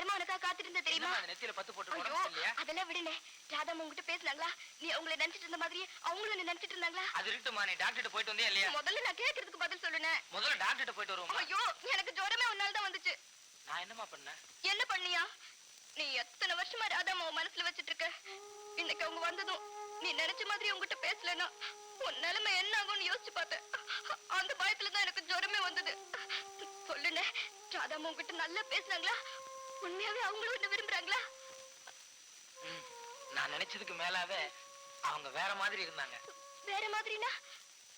நேரமா உனக்கா காத்துட்டு இருந்த தெரியுமா? நெத்தியில பத்து போட்டு அதெல்லாம் விடுனே. ராதா உங்ககிட்ட பேசுனாங்களா? நீ அவங்கள நினைச்சிட்டு இருந்த மாதிரியே அவங்களும் என்ன நினைச்சிட்டு இருந்தாங்களா? அது இருக்கட்டுமா, நீ டாக்டர் போயிட்டு வந்தே இல்லையா? முதல்ல நான் கேட்கறதுக்கு பதில் சொல்லுனே. முதல்ல டாக்டர் போயிட்டு வருவோம். ஐயோ, எனக்கு ஜுரமே உன்னால தான் வந்துச்சு. நான் என்னமா பண்ணேன்? என்ன பண்ணியா? நீ எத்தனை வருஷமா ராதாமா மனசுல வச்சிட்டு இருக்க. இன்னைக்கு அவங்க வந்ததும் நீ நினைச்ச மாதிரி உங்ககிட்ட பேசலன்னா உன் நிலைமை என்ன ஆகும்னு யோசிச்சு பார்த்தேன். அந்த பயத்துலதான் எனக்கு ஜுரமே வந்தது. சொல்லுனே, ராதாமா உங்ககிட்ட நல்லா பேசுனாங்களா? உண்மையாவே அவங்களும் என்ன விரும்புறாங்களா? நான் நினைச்சதுக்கு மேலாவே அவங்க வேற மாதிரி இருந்தாங்க. வேற மாதிரினா?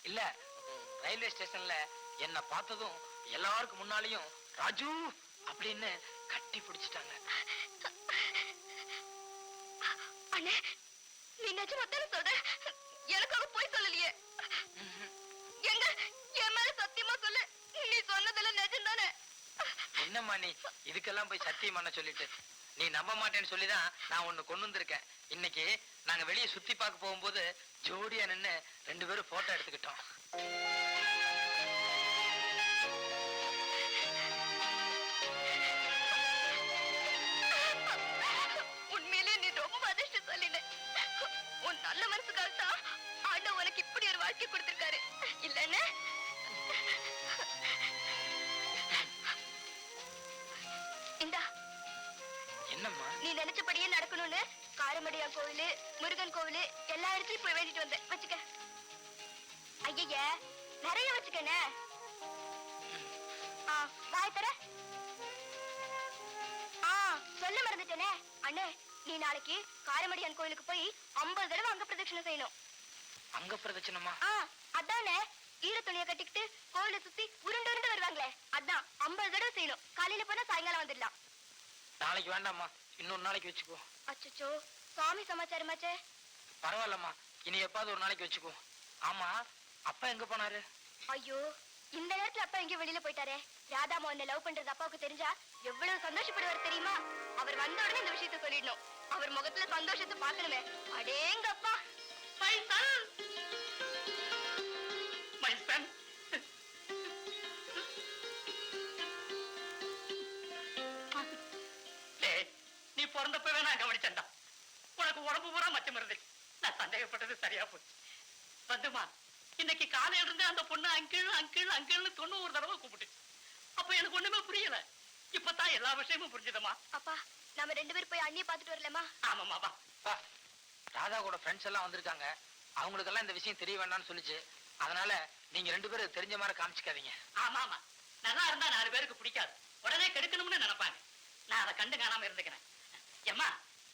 இல்ல, ரயில்வே ஸ்டேஷன்ல என்ன பார்த்ததும் எல்லாருக்கும் முன்னாலையும் ராஜு அப்படின்னு கட்டி பிடிச்சிட்டாங்க. அண்ணே, நீ நிஜமாத்தானே சொல்ற? எனக்காக போய் சொல்லலையே. எங்க என் மேல சத்தியமா சொல்லு, நீ சொன்னதெல்லாம் நிஜம் தானே? என்னம்மா நீ இதுக்கெல்லாம் போய் சத்தியம் பண்ண சொல்லிட்டு, நீ நம்ப மாட்டேன்னு சொல்லிதான் நான் ஒண்ணு கொண்டு வந்திருக்கேன். இன்னைக்கு நாங்க வெளியே சுத்தி பார்க்க போகும்போது ஜோடியா நின்னு 2 பேரும் போட்டோ எடுத்துக்கிட்டோம். உண்மையிலேயே நீ ரொம்ப அதிர்ஷ்டசாலினே. உன் நல்ல மனசுக்காக தான் ஆண்டவன் உனக்கு இப்படி ஒரு வாழ்க்கை கொடுத்திருக்காரு இல்லன்னு? இந்தா. என்னம்மா? நீ நினைச்சபடியே நடக்கணும்னு காரமடியா கோவிலு, முருகன் கோவிலு எல்லா இடத்துலயும் போய் வேண்டிட்டு வந்தேன். வச்சுக்க. ஐய, நிறைய வச்சுக்கனே. வாய் தர. சொல்ல மறந்துட்டேனே. அண்ணே, நீ நாளைக்கு காரமடியான் கோயிலுக்கு போய் 50 தடவை அங்க பிரதட்சணை செய்யணும். அங்க பிரதட்சணமா? அதானே, ஈர துணியை கட்டிக்கிட்டு கோயிலை சுத்தி உருண்டு உருண்டு வருவாங்களே, அதான் 50 தடவை செய்யணும். காலையில போனா சாயங்காலம் வந்துடலாம். நாளைக்கு வேண்டாம்மா, இன்னொரு நாளைக்கு வச்சுக்கோ. அச்சோ, சுவாமி சமாச்சாரமாச்சே. பரவாயில்லம்மா, இனி எப்பாவது ஒரு நாளைக்கு வச்சுக்கோ. ஆமா, அப்பா எங்க போனாரு? ஐயோ, இந்த நேரத்துல அப்பா எங்க வெளியில போயிட்டாரே. ராதாமா என்ன லவ் பண்றது அப்பாவுக்கு தெரிஞ்சா எவ்வளவு சந்தோஷப்படுவார் தெரியுமா? அவர் வந்த உடனே இந்த விஷயத்தை சொல்லிடணும். அவர் முகத்துல சந்தோஷத்தை பார்க்கணுமே. அடேங்க அப்பா. நீ பிறந்தப்பவே நான் கவனிச்சேன்டா. உனக்கு உடம்பு பூரா மச்சம் இருந்துச்சு. நான் சந்தேகப்பட்டது சரியா போச்சு. வந்துமா, இன்னைக்கு காலையில இருந்து அந்த பொண்ணு அங்கிள் அங்கிள் அங்கிள்னு 90 தடவை கூப்பிட்டு. அப்ப எனக்கு ஒண்ணுமே புரியல. இப்பதான் எல்லா விஷயமும் புரிஞ்சுதமா. அப்பா, நாம 2 பேரும் போய் அண்ணியை பார்த்துட்டு வரலாமா? ஆமாமா, வா. ராதா கூட ஃப்ரெண்ட்ஸ் எல்லாம் வந்திருக்காங்க. அவங்களுக்கெல்லாம் இந்த விஷயம் தெரிய வேண்டாம்னு சொல்லிச்சு. அதனால நீங்க 2 பேரும் தெரிஞ்ச மாதிரி காமிச்சுக்காதீங்க. ஆமா ஆமா, நல்லா இருந்தா 4 பேருக்கு பிடிக்காது. உடனே கெடுக்கணும்னு நினைப்பாங்க. நான் அதை கண்டு காணாம இருந்துக்கிறேன். ஏம்மா,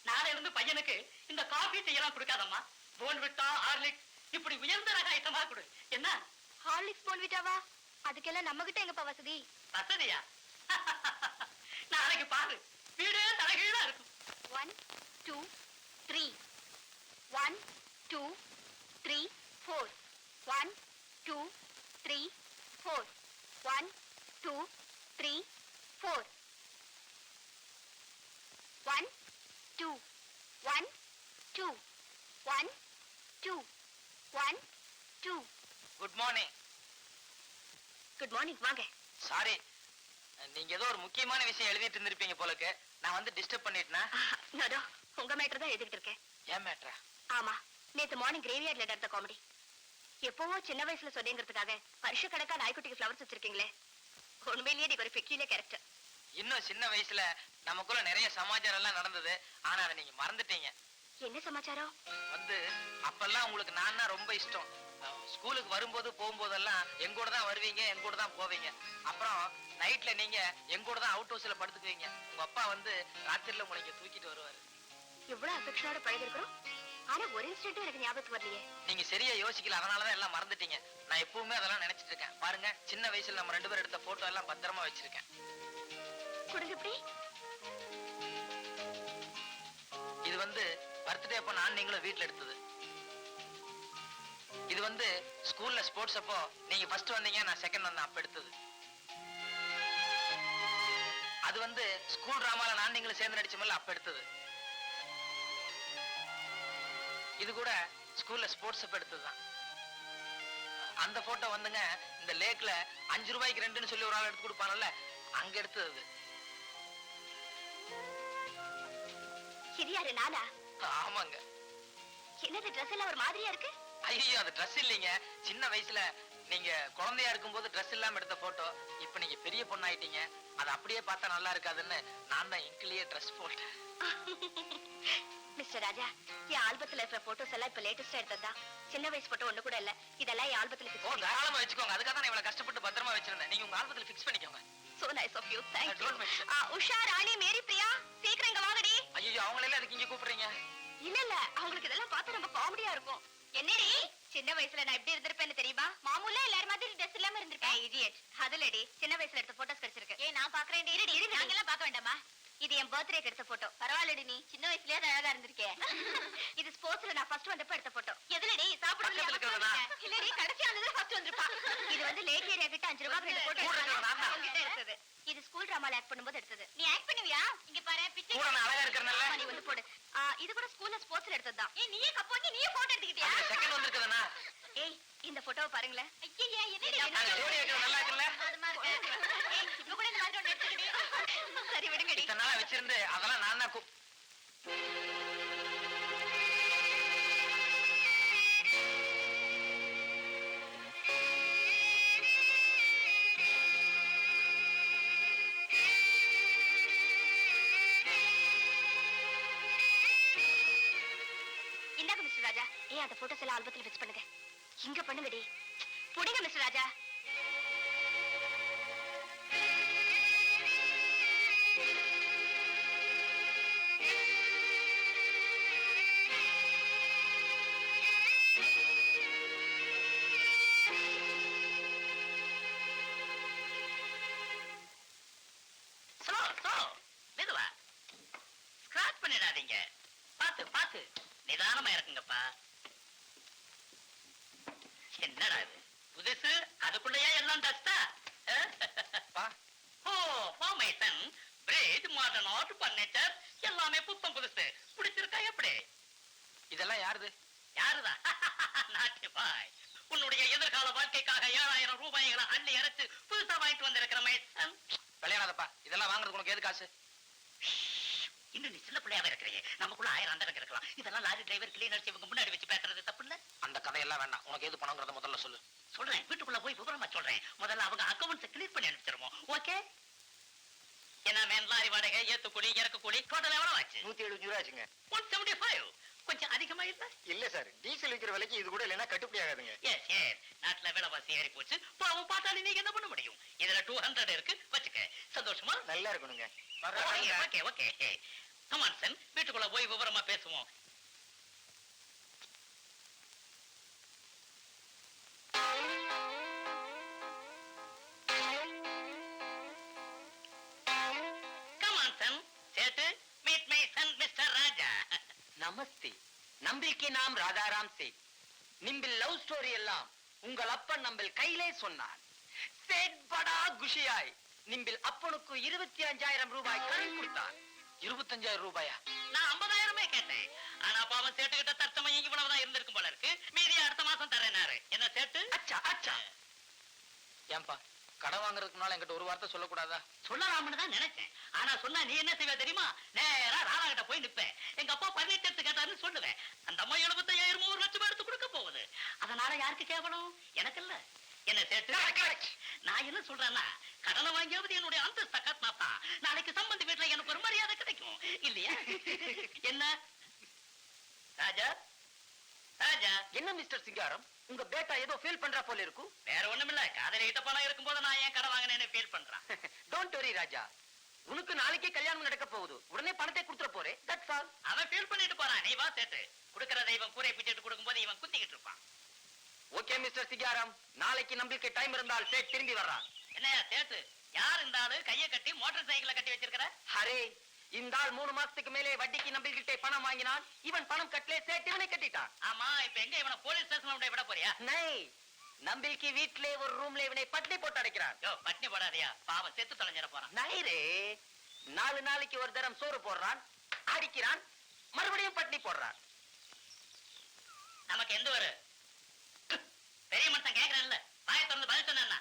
நாளையில இருந்து பையனுக்கு இந்த காஃபி டீயெல்லாம் கொடுக்காதம்மா. போன்விட்டா, ஹார்லிக்ஸ் இப்படி உயர்ந்த ரக ஐட்டமா கொடு. என்ன? ஹார்லிக்ஸ் போன்விட்டாவா? அதுக்கெல்லாம் நம்ம கிட்ட எங்கப்பா வசதி? வசதியா? நாளைக்கு பாரு, வீடே தலைகீழா இருக்கும். 1 2 3 1 2 3 4 1 2 3 4 1 2 3 4 1 2 1 2 1 2 1 2. Good morning. Good morning. வாங்க. சாரி, நீங்க ஏதோ ஒரு முக்கியமான விஷயம் எழுதிட்டு இருந்திருப்பீங்க போலக்கு. நான் வந்து டிஸ்டர்ப் பண்ணிட்டேனா? நோ, உங்க மேட்டர் தான் எழுதிட்டு இருக்கேன். ஏன் மேட்டரா? ஆமா, நேத்து மார்னிங் கிரேவியார்ட்ல நடந்த காமெடி. எப்பவோ சின்ன வயசுல சொன்னேங்கிறதுக்காக வருஷ கணக்கா நாய்க்குட்டிக்கு ஃப்ளவர்ஸ் வச்சிருக்கீங்களே, உண்மையிலேயே நீங்க ஒரு பெக்யூலியர் கேரக்டர். இன்னும் சின்ன வயசுல நமக்குள்ள நிறைய சமாச்சாரம் எல்லாம் நடந்தது. ஆனா அதை நீங்க மறந்துட்டீங்க. என்ன சமாச்சாரம்? வந்து அப்பெல்லாம் உங்களுக்கு நான் ரொம்ப இஷ்டம். ஸ்கூலுக்கு வரும்போது போகும்போதெல்லாம் எங்கூட தான் வருவீங்க, எங்கூட தான் போவீங்க. அப்புறம் நைட்ல நீங்க எங்கூட தான் அவுட் ஹவுஸ்ல படுத்துக்குவீங்க. உங்க அப்பா வந்து ராத்திரில உங்களை தூக்கிட்டு வருவாரு. எவ்வளவு அஃபெக்ஷனோட பழகி இருக்கிறோம். ஆனா ஒரு இன்ஸ்டன்ட் எனக்கு ஞாபகத்துக்கு வரலையே. நீங்க சரியா யோசிக்கல, அதனாலதான் எல்லாம் மறந்துட்டீங்க. நான் எப்பவுமே அதெல்லாம் நினைச்சிட்டு இருக்கேன். பாருங்க, சின்ன வயசுல நம்ம 2 பேரும் எடுத்த போட்டோ எல்லாம் பத்திரமா வச்சிருக்கேன். கொடுங்க. எப்படி? இது வந்து பர்த்டே அப்ப நான் நீங்களும் வீட்டுல எடுத்தது. இது வந்து ஸ்கூல்ல ஸ்போர்ட்ஸ் அப்போ நீங்க ஃபர்ஸ்ட் வந்தீங்க, நான் செகண்ட் வந்தேன், அப்ப எடுத்தது. அது வந்து ஸ்கூல் டிராமால நான் நீங்களும் சேர்ந்து நடிச்சோம்ல, அப்ப எடுத்தது. இது கூட ஸ்கூல்ல ஸ்போர்ட்ஸ் அப்ப எடுத்ததுதான். அந்த போட்டோ வந்துங்க இந்த லேக்ல 5 ரூபாய்க்கு 2ன்னு சொல்லி ஒரு ஆள் எடுத்து கொடுப்பானல்ல, அங்க எடுத்தது. இது யாரு நானா? ஆமாங்க. என்னது ட்ரெஸ் எல்லாம் ஒரு மாதிரியா இருக்கு? ஐயோ அது ட்ரெஸ் இல்லைங்க. சின்ன வயசுல நீங்க குழந்தையா இருக்கும்போது ட்ரெஸ் இல்லாம எடுத்த போட்டோ. இப்ப நீங்க பெரிய பொண்ணாயிட்டீங்க. அது அப்படியே பார்த்தா நல்லா இருக்காதுன்னு நான் தான் இங்கிலேயே ட்ரெஸ் போட்டேன். மிஸ்டர் ராஜா, என் ஆல்பத்துல இருக்கிற போட்டோஸ் எல்லாம் இப்ப லேட்டஸ்டா எடுத்ததா. சின்ன வயசு போட்டோ ஒண்ணு கூட இல்ல. இதெல்லாம் என் ஆல்பத்துல ஓ fix பண்ணி- தாராளமா வச்சுக்கோங்க. அதுக்காக தான் நான் இவ்வளவு கஷ்டப்பட்டு பத்திரமா வச்சிருந்தேன். நீங்க உங்க ஆல்பத்துல ஃபிக்ஸ் பண்ணிக்கோங்க. So nice of you. Thank you. Don't mention. Usha, Rani, Mary, Priya, சீக்கிரம் இங்க வாங்கடி. ஐயோ அவங்களெல்லாம் அதுக்கு இங்க கூப்பிடுறீங்க? இல்ல இல்ல, அவங்களுக்கு இதெல்லாம் பார்த்தா ரொம்ப காமெடியா இருக்கும். என்னடி சின்ன வயசுல நான் எப்படி இருந்திருப்பேன்னு தெரியுமா? மாமூலா எல்லாரும் மாதிரி ட்ரெஸ் இல்லாம இருந்திருப்பேன். இடியட். அதுலடி சின்ன வயசுல எடுத்த போட்டோஸ் கிடைச்சிருக்கு. ஏய் நான் பாக்குறேன். இருடி நாங்க எல்லாம் பார்க்க வேண்டாமா? இது என் பர்த்டேக்கு எடுத்த போட்டோ. பரவாயில்லடி, நீ சின்ன வயசுலயே அழகா இருந்திருக்கே. இது ஸ்போர்ட்ஸ்ல நான் ஃபர்ஸ்ட் வந்தப்ப எடுத்த போட்டோ. எதுலடி பக்கத்துல இருக்கிறதா? இல்லடி, கடைசி ஆனது ஃபர்ஸ்ட் வந்திருப்பா. இது வந்து லேக் ஏரியா கிட்ட 5 ரூபாய்க்கு ரெண்டு போட்டோ கூட இருக்கிறதா? உங்ககிட்ட எடுத்தது. இது ஸ்கூல் டிராமால ஆக்ட் பண்ணும்போது எடுத்தது. நீ ஆக்ட் பண்ணுவியா? இங்க பாரு பிச்சை. கூட நான் அழகா இருக்கறனால? நீ வந்து போடு. இது கூட ஸ்கூல்ல ஸ்போர்ட்ஸ்ல எடுத்ததுதான். ஏய் நீயே கப்போங்கி நீயே போட்டோ எடுத்துக்கிட்டியா? செகண்ட் வந்திருக்குதுனா? ஏய் இந்த போட்டோவை பாருங்களேன். ஐயே என்னடி அந்த ஜோடி வைக்கிறது நல்லா இருக்குல்ல? அதுமா இருக்கு. ஏய் இங்க கூட இந்த மாதிரி ஒன்னு எடுத்துக்கிடி. சரி விடுங்கடி. இத்தனை நாளா வச்சிருந்து அதெல்லாம் நான் தான் இந்தாங்க மிஸ்டர் ராஜா. ஏய் அந்த போட்டோஸ் எல்லாம் ஆல்பத்துல ஃபிக்ஸ் பண்ணுங்க. இங்க பண்ணுங்கடி. புடிங்க மிஸ்டர் ராஜா. ஸ்லோ ஸ்லோ மெதுவா ஸ்கிராச் பண்ணிடாதீங்க. பாத்து பாத்து நிதானமா இருக்குங்கப்பா. என்னடா இது புதுசு, அதுக்குள்ளேயே எல்லாம் டஸ்டா? பா. Oh formation fridge modern art furniture எல்லாமே புத்தம் புதுசு. பிடிச்சிருக்கா எப்படி? இதெல்லாம் யாருது? யாருதான்? நாட்டு பாய். உன்னுடைய எதிர்கால வாழ்க்கைக்காக 7000 ரூபாய்களை அள்ளி அரைச்சு புதுசா வாங்கிட்டு வந்திருக்கிற மைசன். விளையாடாதப்பா. இதெல்லாம் வாங்குறதுக்கு உனக்கு எது காசு? இன்னும் நீ சின்ன பிள்ளையாவே இருக்கிறீங்க. நமக்குள்ள 1000 அண்டருக்கு இருக்கலாம். இதெல்லாம் லாரி டிரைவர் கிளீனர்ஸ் இவங்க முன்னாடி வச்சு பேசுறது தப்பு இல்ல? அந்த கதையெல்லாம் வேண்டாம். உனக்கு எது பணங்கிறத முதல்ல சொல்லு. சொல்றேன், வீட்டுக்குள்ள போய் விவரமா சொல்றேன். முதல்ல அவங்க அக்கவுண்ட்ஸ் கிளியர் பண்ணி அனுப்பிச்சிருவோம். ஓகே? என்ன மேன் லாரி வாடகை, ஏத்து கூலி, இறக்கு கூலி டோட்டல் எவ்வளவு ஆச்சு? 175 ரூபா ஆச்சுங்க. 175. கொஞ்சம் அதிகமா இல்ல? இல்ல சார், டீசல் விக்கிற விலைக்கு இது கூட இல்லைன்னா கட்டுப்படி ஆகாதுங்க. எஸ் எஸ், நாட்டுல விலைவாசி ஏறி போச்சு. பாவம் பாட்டாளி நீங்க என்ன பண்ண முடியும்? இதுல 200 இருக்கு வச்சுக்க. சந்தோஷமா? நல்லா இருக்கணுங்க. Okay okay. கமான் சன், வீட்டுக்குள்ள போய் விவரமா பேசுவோம். Come on son, Settu meet my son mister Raja. நமஸ்தே. நம்பிக்கை நாம் ராதாராம் சேட். நிம்பில் லவ் ஸ்டோரி எல்லாம் உங்கள் அப்பன் நம்பில் கையிலே சொன்னார். சேட் படா குஷியாய் நிம்பில் அப்பனுக்கு 25,000 ரூபாய் கடன் கொடுத்தார். 25,000 ரூபாயா? நான் 50,000 கேட்டேன். ஆனா பாவம் சேட்டுக்கிட்ட தற்சமயம் இவ்வளவுதான் இருந்திருக்கும் போல இருக்கு. மீதி அடுத்த மாசம் தரேனாரு. என்ன சேட்டு? அச்சா அச்சா. ஏன்பா கடன் வாங்குறதுக்கு முன்னால என்கிட்ட ஒரு வார்த்தை சொல்லக்கூடாதா? சொல்லலாம்னு தான் நினைச்சேன். ஆனா சொன்னா நீ என்ன செய்வ தெரியுமா? நேரா ராதா கிட்ட போய் நிப்பேன். எங்க அப்பா 18 எடுத்து கேட்டாருன்னு சொல்லுவேன். அந்த அம்மா 75,000 1 லட்சம் எடுத்து கொடுக்க போகுது. அதனால யாருக்கு கேவலம்? எனக்கு இல்ல. என்ன சேட்டு? நான் என்ன சொல்றேன்னா, கடனை வாங்கியாவது என்னுடைய அந்தஸ்தை காட்டினாதான் நாளைக்கு சம்பந்தி வீட்டுல எனக்கு ஒரு மரியாதை கிடைக்கும் இல்லையா? என்ன ராஜா? ராஜா என்ன மிஸ்டர் சிங்காரம், உங்க பேட்டா ஏதோ ஃபீல் பண்றா போல இருக்கு. வேற ஒண்ணுமில்ல. காதலி கிட்ட பணம் இருக்கும்போது நான் ஏன் கடை வாங்கினேன்னு ஃபீல் பண்றான். டோன்ட் வரி ராஜா, உனக்கு நாளைக்கே கல்யாணம் நடக்க போகுது. உடனே பணத்தை கொடுத்துற போறே. That's all. அவன் ஃபீல் பண்ணிட்டு போறான். நீ வா சேட்டு. குடுக்கற தெய்வம் கூரை பிச்சுட்டு கொடுக்கும்போது இவன் குத்திக்கிட்டு இருப்பான். ஓகே மிஸ்டர் சிங்காரம், நாளைக்கு நம்பிக்கை டைம் இருந்தால் சேட் திரும்பி வர்றான். என்னையா சேட்டு, யார் இந்த ஆளு கையை கட்டி மோட்டார் சைக்கிளை கட்டி வச்சிருக்கிற? அரே, இந்த ஆள் 3 மாசத்துக்கு மேலே வட்டிக்கு நம்பிக்கிட்டே பணம் வாங்கினான். இவன் பணம் கட்டலே, சேட் இவனை கட்டிட்டான். ஆமா, இப்ப எங்க இவனை போலீஸ் ஸ்டேஷன்ல விட போறியா? நை, நம்பிக்கை வீட்டிலே ஒரு ரூம்ல இவனை பட்டினி போட்டு அடைக்கிறான். யோ பட்னி போடாதியா, பாவம் செத்து தொலைஞ்சிட போறான். நைரே, 4 நாளைக்கு ஒரு தரம் சோறு போடுறான், அடிக்கிறான், மறுபடியும் பட்டினி போடுறான். நமக்கு எந்த ஒரு பெரிய மனுஷன் கேக்குறான்ல, வாயை திறந்து பதில் சொன்னா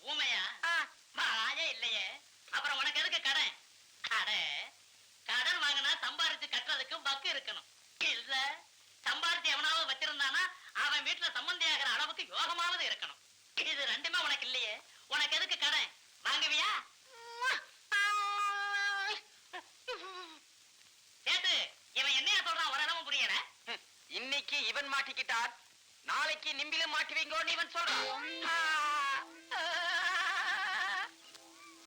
ஊமையா? வாயே இல்லையே, அப்புறம் உனக்கு எதுக்கு கடன்? கடன் வச்சிருந்தானா அவன் வீட்டுல சம்பந்தி ஆகிற அளவுக்கு யோகமாவது இருக்கணும். இது ரெண்டுமே உனக்கு இல்லையே, உனக்கு எதுக்கு கடன் வாங்குவியா? கேட்டு இவன் என்னையா சொல்றான் ஒரு இடமும் புரியல. இன்னைக்கு இவன் மாட்டிக்கிட்டார், நாளைக்கு நிம்பிலும் மாட்டுவீங்கோன்னு இவன் சொல்றான்.